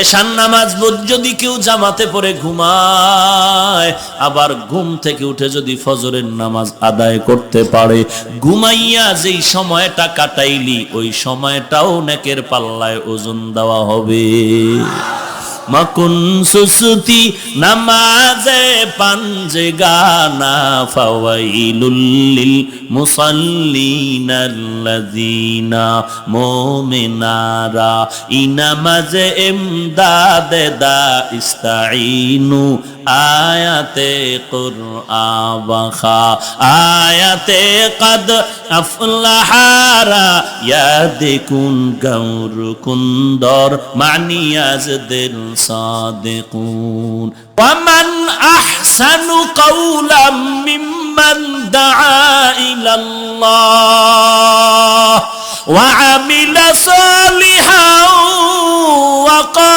এশার নামাজ যদি কেউ জামাতে পড়ে ঘুমায়, আবার ঘুম থেকে উঠে যদি ফজরের নামাজ আদায় করতে পারে, ঘুমাইয়া যেই সময়টা কাটাইলি ওই সময়টাও নেকের পাল্লায় ওজন দেওয়া হবে। মাকুন সুসুতি নামাজে পাঞ্জে গানা ফাওয়াইলুল লিল মুসাল্লিনাল্লাযিনা মুমিনারা ইনামাজে ইমদাদে দা ইস্তাইনু আয়াতে কুরআন আয়াতে কদ আফলাহারা ইয়াদিকুন গৌর কুন্দর মানিয়াজ দিল সাদিকুন ওয়ামান আহসানু কাওলাম মিম্মান দাআ ইলাল্লাহ ওয়া আমিলা সালিহান ওয়া